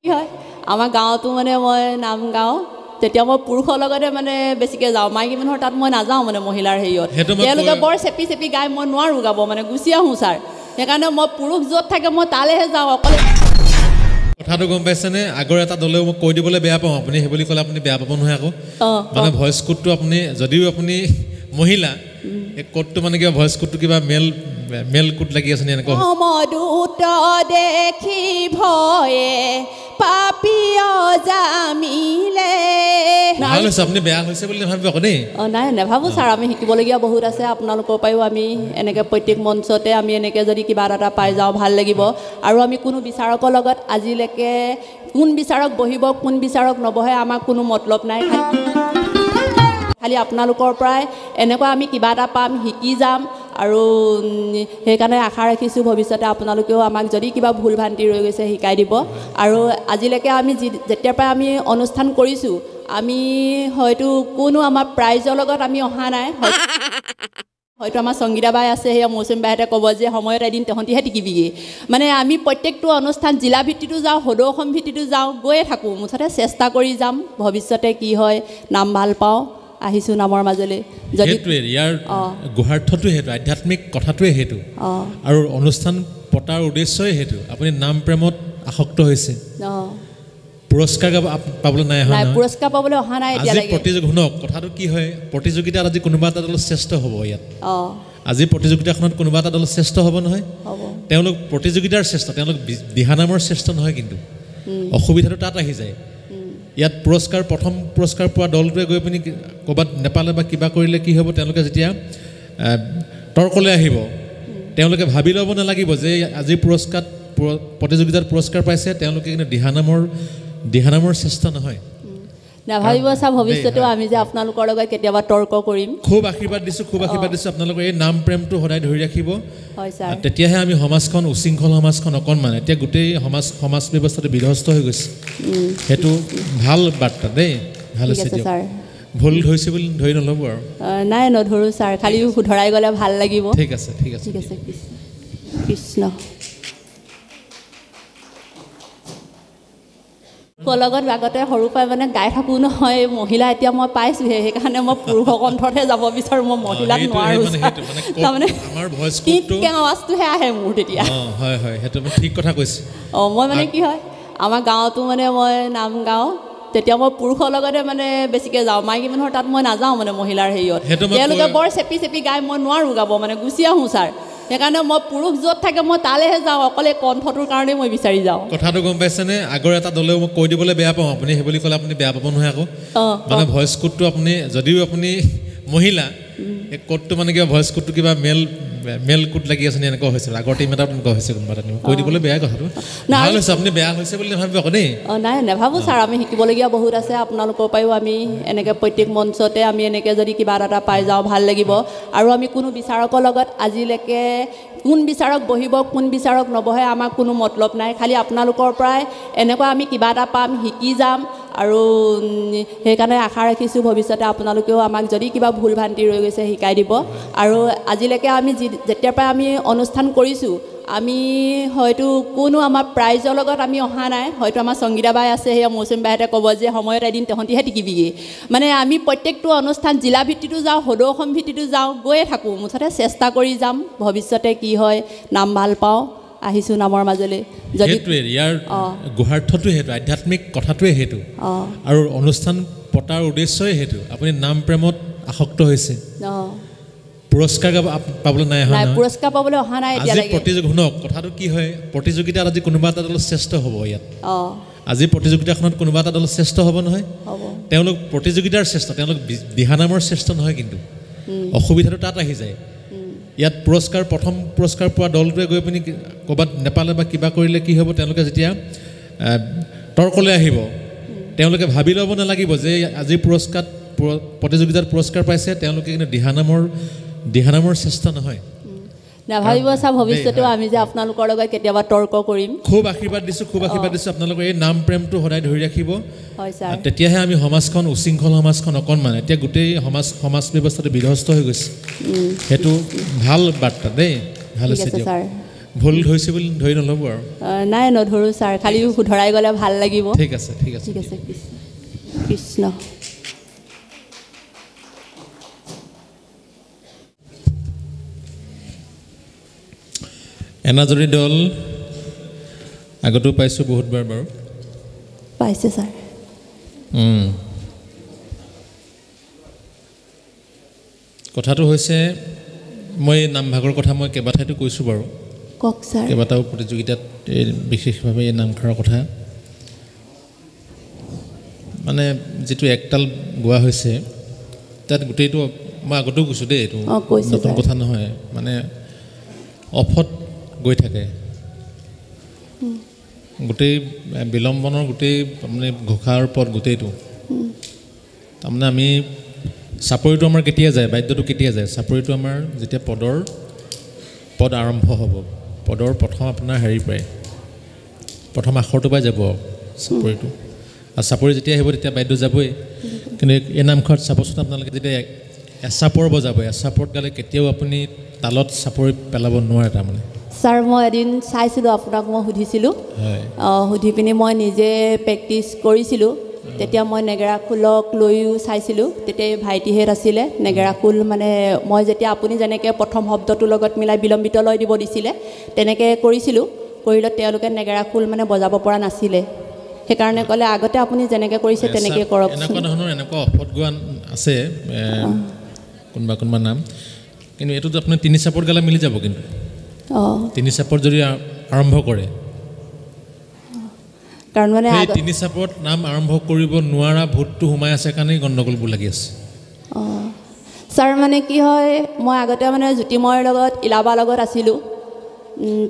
কি হয় আমাৰ গাঁৱতো মানে মই নাম গাওঁ তেতিয়া মই পুৰুষৰ লগতে মানে বেছিকৈ যাওঁ মাইকী মানুহৰ তাত মই নাযাওঁ মানে মহিলাৰ হেৰিয়ত তেওঁলোকে বৰ চেপি চেপি গাই মই নোৱাৰোঁ গাব মানে গুচি আহোঁ ছাৰ সেইকাৰণে মই পুৰুষ য'ত থাকে মই তালৈহে যাওঁ অকলে কথাটো গম পাইছেনে আগৰ এটা দলেও মোক কৈ দিবলৈ বেয়া পাওঁ আপুনি সেই বুলি ক'লে আপুনি বেয়া পাব নহয় আকৌ মানে ভইচ কোডটো আপুনি যদিও আপুনি মহিলা এই কোডটো মানে কিবা ভইচ কোডটো কিবা মেল কোড লাগি আছে নে এনেকুৱা মধুত দেখি ভয়ে পাপিয় জামিলে ভাল হৈছে আপুনি বেয়া হৈছে বুলি নাভাবিব আকৌ দেই নাই নাভাবোঁ ছাৰ আমি শিকিবলগীয়া বহুত আছে আপোনালোকৰ পৰাও আমি এনেকৈ প্ৰত্যেক মঞ্চতে আমি এনেকৈ যদি কিবা এটা পাই যাওঁ ভাল লাগিব আৰু আমি কোনো বিচাৰকৰ লগত আজিলৈকে কোন বিচাৰক বহিব কোন বিচাৰক নবহে আমাক কোনো মতলব নাই খালি আপোনালোকৰ পৰাই এনেকুৱা আমি কিবা এটা পাম শিকি যাম আৰু সেইকাৰণে আশা ৰাখিছোঁ ভৱিষ্যতে আপোনালোকেও আমাক যদি কিবা ভুল ভ্ৰান্তি ৰৈ গৈছে শিকাই দিব আৰু আজিলৈকে আমি যেতিয়াৰ পৰাই আমি অনুষ্ঠান কৰিছোঁ আমি হয়তো কোনো আমাৰ প্ৰাইজৰ লগত আমি অহা নাই হয়তো আমাৰ সংগীতা বাই আছে সেয়া মৌচুমী বাইহঁতে ক'ব যে সময়ত এদিন তহঁতিহে টিকিবিগৈ মানে আমি প্ৰত্যেকটো অনুষ্ঠান জিলা ভিত্তিতো যাওঁ সদৌ অসম ভিত্তিতো যাওঁ গৈয়ে থাকোঁ মুঠতে চেষ্টা কৰি যাম ভৱিষ্যতে কি হয় নাম ভাল পাওঁ আহিছোঁ নামৰ মাজলৈ যদি ইয়াৰ গুহাৰ্থটোৱে সেইটো আধ্যাত্মিক কথাটোৱে সেইটো আৰু অনুষ্ঠান পতাৰ উদ্দেশ্যই সেইটো আপুনি নাম প্ৰেমত আসক্ত হৈছে পুৰস্কাৰ পাবলৈ নাই অহা পুৰস্কাৰ পাবলৈ অহা নাই শুনক কথাটো কি হয় প্ৰতিযোগিতাত আজি কোনোবা এটা দল শ্ৰেষ্ঠ হ'ব ইয়াত আজি প্ৰতিযোগিতাখনত কোনোবা এটা দল শ্ৰেষ্ঠ হ'ব নহয় তেওঁলোক প্ৰতিযোগিতাৰ শ্ৰেষ্ঠ তেওঁলোক দিহানামৰ শ্ৰেষ্ঠ নহয় কিন্তু অসুবিধাটো তাত আহি যায় ইয়াত প্ৰথম পুৰস্কাৰ পোৱা দলটোৱে গৈ পিনি ক'ৰবাত নেপালে বা কিবা কৰিলে কি হ'ব তেওঁলোকে যেতিয়া তৰ্কলৈ আহিব তেওঁলোকে ভাবি ল'ব নালাগিব যে আজি প্ৰতিযোগিতাত পুৰস্কাৰ পাইছে তেওঁলোকে কিন্তু দিহানামৰ শ্ৰেষ্ঠ নহয় নাভাবিব ছাৰ ভৱিষ্যতেও আমি যে আপোনালোকৰ লগত কেতিয়াবা তৰ্ক কৰিম খুব আশীৰ্বাদ দিছোঁ আপোনালোকৰ এই নাম প্ৰেমটো সদায় ধৰি ৰাখিব হয় ছাৰ তেতিয়াহে আমি সমাজখন উশৃংখল সমাজখন অকণমান এতিয়া গোটেই সমাজ ব্যৱস্থাটো বিধ্বস্ত হৈ গৈছে সেইটো ভাল বাৰ্তা দেই ভাল হৈছে ছাৰ ভুল হৈছে বুলি ধৰি নল'ব আৰু নাই নধৰোঁ ছাৰ খালি শুধৰাই গ'লে ভাল লাগিব ঠিক আছে কৃষ্ণ লগত আগতে সৰুৰ পৰাই মানে গাই থাকোঁ নহয় মহিলা এতিয়া মই পাইছোঁহে সেইকাৰণে মই পুৰুষৰ কণ্ঠতহে যাব বিচাৰোঁ মই মহিলাক নোৱাৰোঁ তাৰমানে আৱাজটোহে আহে মোৰ তেতিয়া ঠিক কথা কৈছে মই মানে কি হয় আমাৰ গাঁৱতো মানে মই নাম গাওঁ তেতিয়া মই পুৰুষৰ লগতে মানে বেছিকৈ যাওঁ মাইকী মানুহৰ তাত মই নাযাওঁ মানে মহিলাৰ হেৰিয়ত তেওঁলোকে বৰ চেপি চেপি গাই মই নোৱাৰোঁ গাব মানে গুচি আহোঁ ছাৰ সেইকাৰণে মই পুৰুষ য'ত থাকে মই তালৈহে যাওঁ অকলে কণ্ঠটোৰ কাৰণেই মই বিচাৰি যাওঁ কথাটো গম পাইছেনে আগৰ এটা দলেও মোক কৈ দিবলৈ বেয়া পাওঁ আপুনি সেই বুলি ক'লে আপুনি বেয়া পাব নহয় আকৌ মানে ভইচ কোডটো আপুনি যদিও আপুনি মহিলা এই কোডটো মানে কিবা ভইচ কোডটো কিবা মেল কোড লাগি আছে নে এনেকুৱা হৈছে আগৰ টিম এটা তেনেকুৱা হৈছে কোনোবা এটা কৈ দিবলৈ বেয়া কথাটো ভাল হৈছে আপুনি বেয়া হৈছে বুলি নাভাবিব আকৌ দেই নাই নাভাবোঁ ছাৰ আমি শিকিবলগীয়া বহুত আছে আপোনালোকৰ পৰাও আমি এনেকৈ প্ৰত্যেক মঞ্চতে আমি এনেকৈ যদি কিবা এটা পাই যাওঁ ভাল লাগিব আৰু আমি কোনো বিচাৰকৰ লগত আজিলৈকে কোন বিচাৰক বহিব কোন বিচাৰক নবহে আমাক কোনো মতলব নাই খালি আপোনালোকৰ পৰাই এনেকুৱা আমি কিবা এটা পাম শিকি যাম আৰু সেইকাৰণে আশা ৰাখিছোঁ ভৱিষ্যতে আপোনালোকেও আমাক যদি কিবা ভুল ভ্ৰান্তি ৰৈ গৈছে শিকাই দিব আৰু আজিলৈকে আমি যেতিয়াৰ পৰাই আমি অনুষ্ঠান কৰিছোঁ আমি হয়তো কোনো আমাৰ প্ৰাইজৰ লগত আমি অহা নাই হয়তো আমাৰ সংগীতা বাই আছে সেয়া মৌচুমী বাইহঁতে ক'ব যে সময়ত এদিন তহঁতিহে টিকিবিগৈ মানে আমি প্ৰত্যেকটো অনুষ্ঠান জিলা ভিত্তিতো যাওঁ সদৌ অসম ভিত্তিতো যাওঁ গৈয়ে থাকোঁ মুঠতে চেষ্টা কৰি যাম ভৱিষ্যতে কি হয় নাম ভাল পাওঁ আহিছোঁ নামৰ মাজলৈ যদি ইয়াৰ গুহাৰ্থটোৱে সেইটো আধ্যাত্মিক কথাটোৱে সেইটো আৰু অনুষ্ঠান পতাৰ উদ্দেশ্যই সেইটো আপুনি নাম প্ৰেমত আসক্ত হৈছে পুৰস্কাৰ পাবলৈ নাই অহা পুৰস্কাৰ পাবলৈ অহা নাই শুনক কথাটো কি হয় প্ৰতিযোগিতাত আজি কোনোবা এটা দল শ্ৰেষ্ঠ হ'ব ইয়াত আজি প্ৰতিযোগিতাখনত কোনোবা এটা দল শ্ৰেষ্ঠ হ'ব নহয় তেওঁলোক প্ৰতিযোগিতাৰ শ্ৰেষ্ঠ তেওঁলোক দিহানামৰ শ্ৰেষ্ঠ নহয় কিন্তু অসুবিধাটো তাত আহি যায় ইয়াত প্ৰথম পুৰস্কাৰ পোৱা দলটোৱে গৈ পিনি ক'ৰবাত নেপালে বা কিবা কৰিলে কি হ'ব তেওঁলোকে যেতিয়া তৰ্কলৈ আহিব তেওঁলোকে ভাবি ল'ব নালাগিব যে আজি প্ৰতিযোগিতাত পুৰস্কাৰ পাইছে তেওঁলোকে কিন্তু দিহানামৰ শ্ৰেষ্ঠ নহয় নাভাবিব ছাৰ ভৱিষ্যতেও আমি যে আপোনালোকৰ লগত কেতিয়াবা তৰ্ক কৰিম খুব আশীৰ্বাদ দিছোঁ আপোনালোকৰ এই নাম প্ৰেমটো সদায় ধৰি ৰাখিব হয় ছাৰ তেতিয়াহে আমি সমাজখন উশৃংখল সমাজখন অকণমান এতিয়া গোটেই সমাজ ব্যৱস্থাটো বিধ্বস্ত হৈ গৈছে সেইটো ভাল বাৰ্তা দেই ভাল হৈছে ছাৰ ভুল ধৰিছে বুলি ধৰি নল'ব আৰু নাই নধৰোঁ ছাৰ খালি শুধৰাই গ'লে ভাল লাগিব ঠিক আছে ঠিক আছে ঠিক আছে কৃষ্ণ এনাজৰী দল আগতেও পাইছোঁ বহুতবাৰ বাৰু পাইছে ছাৰ কথাটো হৈছে মই নামভাগৰ কথা মই কেইবাঠাইতো কৈছোঁ বাৰু কওক ছাৰ কেইবাটাও প্ৰতিযোগিতাত বিশেষভাৱে এই নামঘৰৰ কথা মানে যিটো একতাল গোৱা হৈছে তাত গোটেইটো মই আগতেও কৈছোঁ দেই এইটো নতুন কথা নহয় মানে অফত গৈ থাকে গোটেই বিলম্বনৰ গোটেই মানে ঘোষাৰ পথ গোটেইটো তাৰমানে আমি চাপৰিটো আমাৰ কেতিয়া যায় বাদ্যটো কেতিয়া যায় চাপৰিটো আমাৰ যেতিয়া পদ আৰম্ভ হ'ব পদৰ প্ৰথম আপোনাৰ হেৰি পায় প্ৰথম আখৰটো পাই যাব চাপৰিটো আৰু চাপৰি যেতিয়া আহিব তেতিয়া বাদ্য যাবই কিন্তু এই নামঘৰত চাবচোন আপোনালোকে যেতিয়া এচাপৰ বজাব এচাপৰত গালে কেতিয়াও আপুনি তালত চাপৰি পেলাব নোৱাৰে তাৰমানে ছাৰ মই এদিন চাইছিলোঁ আপোনাক মই সুধিছিলোঁ সুধি পিনি মই নিজে প্ৰেক্টিছ কৰিছিলোঁ তেতিয়া মই নেগেৰা খোলক লৈও চাইছিলোঁ তেতিয়া ভাইটিহেঁত আছিলে নেগেৰা খোল মানে মই যেতিয়া আপুনি যেনেকৈ প্ৰথম শব্দটোৰ লগত মিলাই বিলম্বিত লয় দিব দিছিলে তেনেকৈ কৰিছিলোঁ কৰিলত তেওঁলোকে নেগেৰা খোল মানে বজাব পৰা নাছিলে সেইকাৰণে ক'লে আগতে আপুনি যেনেকৈ কৰিছে তেনেকৈ কৰক এনেকুৱা ধৰণৰ এনেকুৱা অফত গোৱা আছে কোনোবা নাম কিন্তু এইটোত আপুনি তিনি চাপত গালে মিলি যাব কিন্তু তিনি চাপত যদি আৰম্ভ কৰে কাৰণ মানে তিনি চাপত নাম আৰম্ভ কৰিব নোৱাৰা ভূতটো সোমাই আছে কাৰণেই গণ্ডগোলবোৰ লাগি আছে ছাৰ মানে কি হয় মই আগতে মানে জ্যোতিময়ৰ লগত ইলাবাৰ লগত আছিলোঁ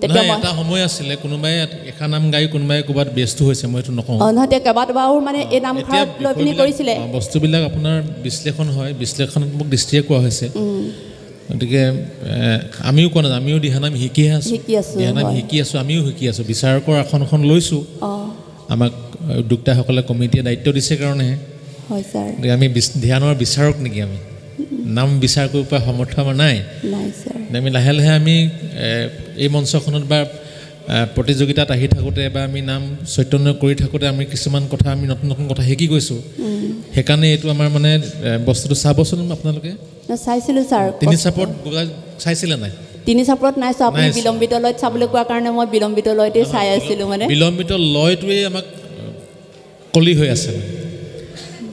তেতিয়া এটা সময় আছিলে কোনোবাই এষা নাম গাই কোনোবাই ক'ৰবাত ব্যস্ত হৈছে মই এইটো নকওঁ নহয় তেতিয়া কেইবাটাও মানে এই নামঘৰত লৈ পিনি কৰিছিলে বস্তুবিলাক আপোনাৰ বিশ্লেষণ হয় বিশ্লেষণাত্মক দৃষ্টিৰে কোৱা হৈছে গতিকে আমিও কোৱা নাই আমিও দিহানাম শিকি আছোঁ দিহানাম শিকি আছোঁ আমিও শিকি আছোঁ বিচাৰকৰ আসনখন লৈছোঁ আমাক উদ্যোক্তাসকলে কমিটিয়ে দায়িত্ব দিছে কাৰণেহে হয় ছাৰ আমি ধ্যানৰ বিচাৰক নেকি আমি নাম বিচাৰ কৰিব পৰা সামৰ্থ্য আমাৰ নাই আমি লাহে লাহে আমি এই মঞ্চখনত বা প্ৰতিযোগিতাত আহি থাকোঁতে বা আমি নাম চৈতন্য কৰি থাকোঁতে আমি কিছুমান কথা আমি নতুন নতুন কথা শিকি গৈছোঁ সেইকাৰণে এইটো আমাৰ মানে বস্তুটো চাবচোন আপোনালোকে চাইছিলোঁ ছাৰ তিনি চাপত চাইছিলে নাই তিনি চাপত নাই চোৱা আপুনি বিলম্বিত লয়ত চাবলৈ কোৱাৰ কাৰণে মই বিলম্বিত লয়তেই চাই আছিলোঁ মানে বিলম্বিত লয়টোৱেই আমাক কলি হৈ আছে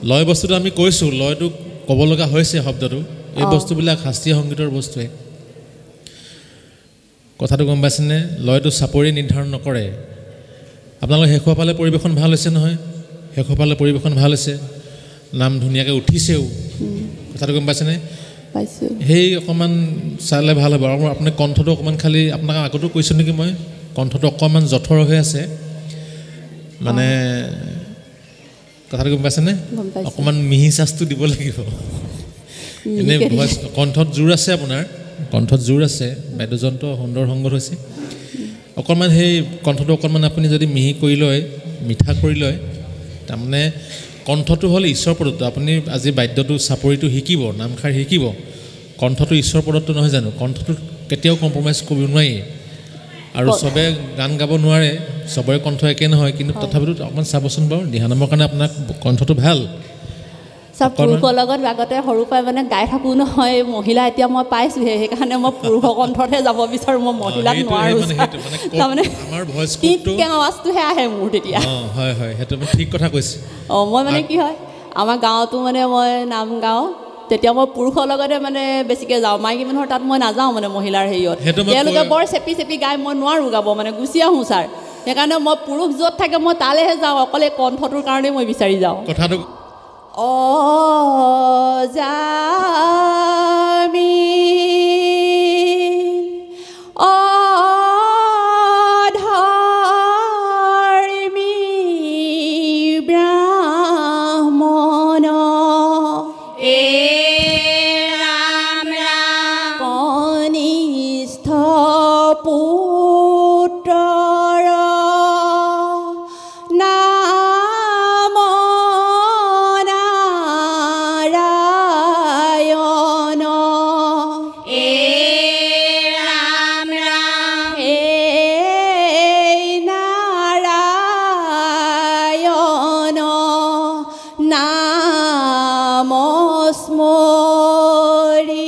লয় বস্তুটো আমি কৈছোঁ লয়টো ক'ব লগা হৈছে শব্দটো এই বস্তুবিলাক শাস্ত্ৰীয় সংগীতৰ বস্তুৱে কথাটো গম পাইছেনে লয়টো চাপৰি নিৰ্ধাৰণ নকৰে আপোনালোকে শেষৰ ফালে পৰিৱেশন ভাল হৈছে নহয় শেষৰ ফালে পৰিৱেশন ভাল হৈছে নাম ধুনীয়াকৈ উঠিছেও কথাটো গম পাইছেনে সেই অকণমান চালে ভাল হ'ব আৰু আপোনাৰ কণ্ঠটো অকণমান খালি আপোনাক আগতো কৈছোঁ নেকি মই কণ্ঠটো অকণমান জঠৰ হৈ আছে মানে কথাটো গম পাইছেনে অকণমান মিহি চাচটো দিব লাগিব এনেই ভইচ কণ্ঠত জোৰ আছে আপোনাৰ কণ্ঠত জোৰ আছে বাদ্যযন্ত্ৰ সুন্দৰ সংগত হৈছে অকণমান সেই কণ্ঠটো অকণমান আপুনি যদি মিহি কৰি লয় মিঠা কৰি লয় তাৰমানে কণ্ঠটো হ'ল ঈশ্বৰ প্ৰদত্ত আপুনি আজি বাদ্যটো চাপৰিটো শিকিব নামষাৰ শিকিব কণ্ঠটো ঈশ্বৰ প্ৰদত্ত নহয় জানো কণ্ঠটো কেতিয়াও কম্প্ৰমাইজ কৰিব নোৱাৰি আৰু চবে গান গাব নোৱাৰে চবৰে কণ্ঠ একে নহয় কিন্তু তথাপিতো অকণমান চাবচোন বাৰু দিহানামৰ কাৰণে আপোনাৰ কণ্ঠটো ভাল চব পুৰুষৰ লগত আগতে সৰু পৰাই মানে গাই থাকোঁ নহয় মহিলা এতিয়া মই পাইছোঁহে সেইকাৰণে মই পুৰুষৰ কণ্ঠতহে যাব বিচাৰোঁ মই মহিলাক নোৱাৰোঁ তাৰমানে আৱাজটোহে আহে মোৰ তেতিয়া হয় হয় সেইটো ঠিক কথা কৈছে মই মানে কি হয় আমাৰ গাঁৱতো মানে মই নাম গাওঁ তেতিয়া মই পুৰুষৰ লগতে মানে বেছিকৈ যাওঁ মাইকী মানুহৰ তাত মই নাযাওঁ মানে মহিলাৰ হেৰিয়ত তেওঁলোকে বৰ চেপি চেপি গাই মই নোৱাৰোঁ গাব মানে গুচি আহোঁ ছাৰ সেইকাৰণে মই পুৰুষ য'ত থাকে মই তালৈহে যাওঁ অকলে কণ্ঠটোৰ কাৰণেই মই বিচাৰি যাওঁ কথাটো স্মৰি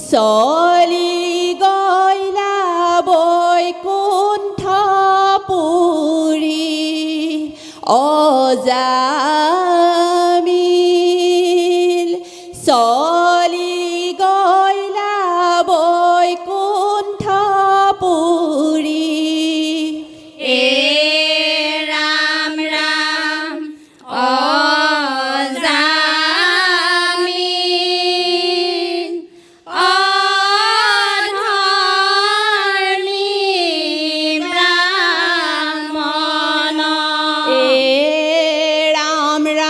চলি গইলা বৈকুণ্ঠপুৰী অজামিল চলি গইলা বৈকুণ্ঠপুৰী ৰাম ৰাম অজামিল অধৰ্মী ব্ৰাহ্মণ ৰাম ৰাম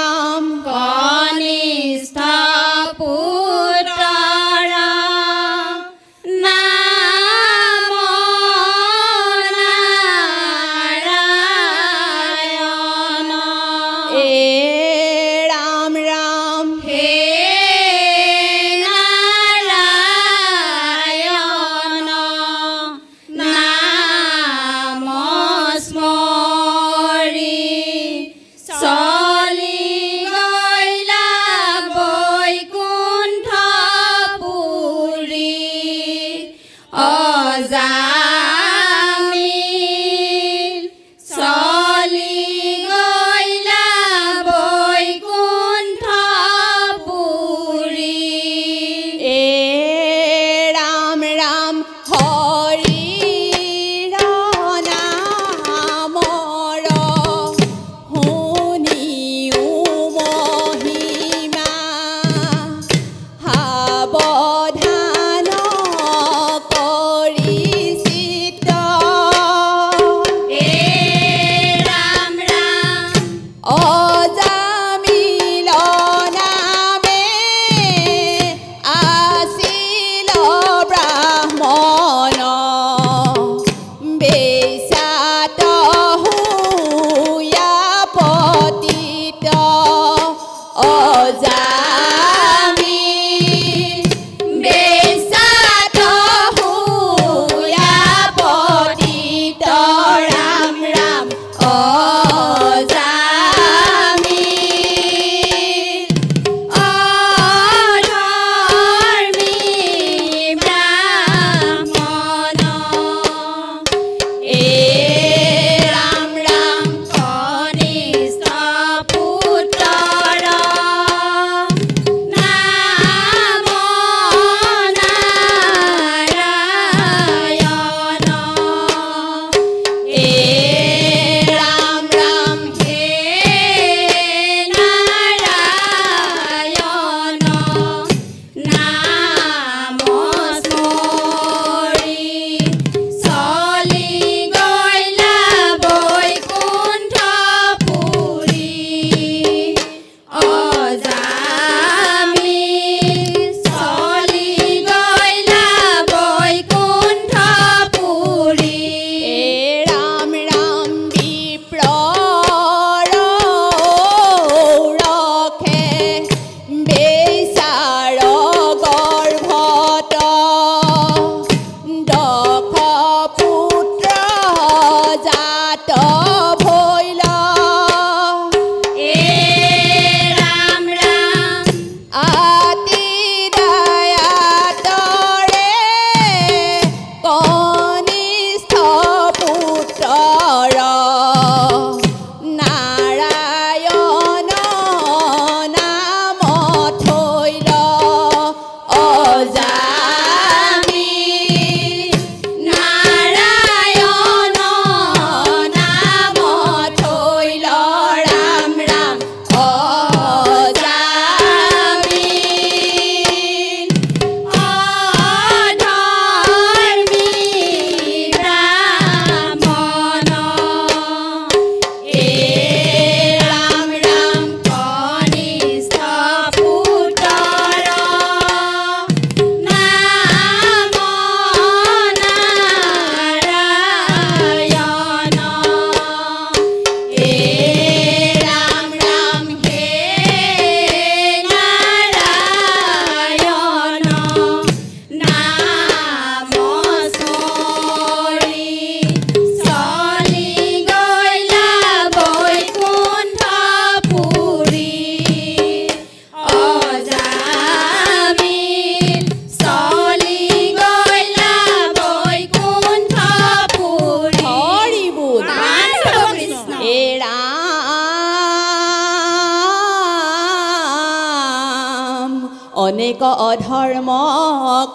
অনেক অধৰ্ম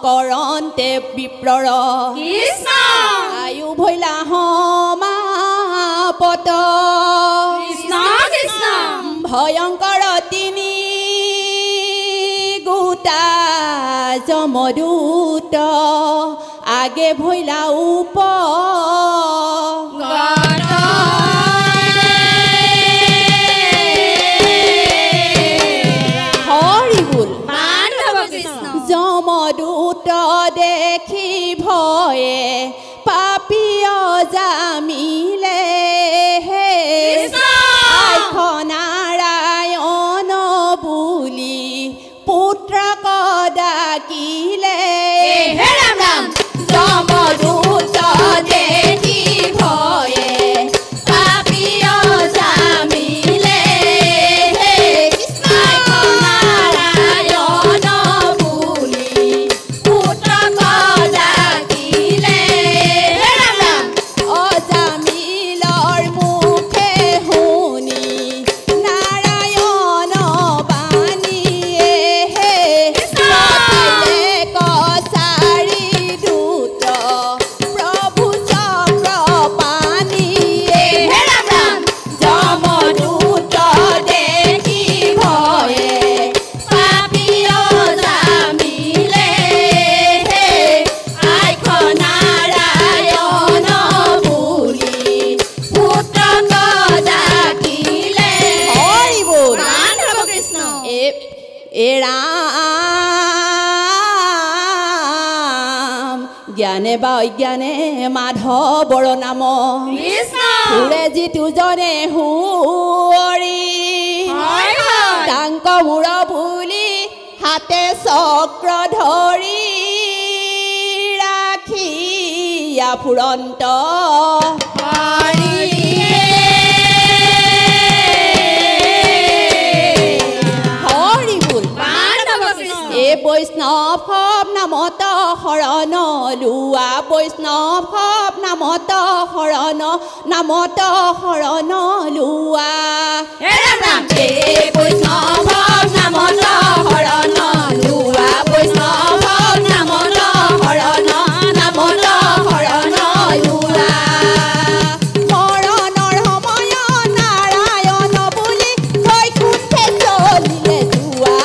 কৰন্তে বিপ্ৰৰ কৃষ্ণ আয়ু ভৈলা সমাপত কৃষ্ণ কৃষ্ণ ভয়ংকৰ তিনি গোটা যমদূত আগে ভৈলা উপ যমদূত দেখি ভয়ে পাপিয় জামিলে নাৰায়ণ বুলি পুত্ৰক ডাকিলে যমদূত দেখি ভয়ে পাপিয় জামিলে জ্ঞানে বা অজ্ঞানে মাধৱৰ নাম সুৰে যিটো জনে হুঁৱৰি টাংক মূৰ বুলি হাতে চক্ৰ ধৰি ৰাখি ফুৰন্ত বৈষ্ণৱ নামত শৰণ লোৱা বৈষ্ণৱ নামত শৰণ লোৱা বৈষ্ণৱ নামত শৰণ লোৱা বৈষ্ণৱ নামত শৰণ লোৱা মৰণৰ সময় নাৰায়ণ বুলি বৈকুণ্ঠে চলিলে যোৱা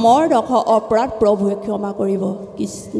সমৰ্দখ অপৰাধ প্ৰভুৱে ক্ষমা কৰিব কৃষ্ণ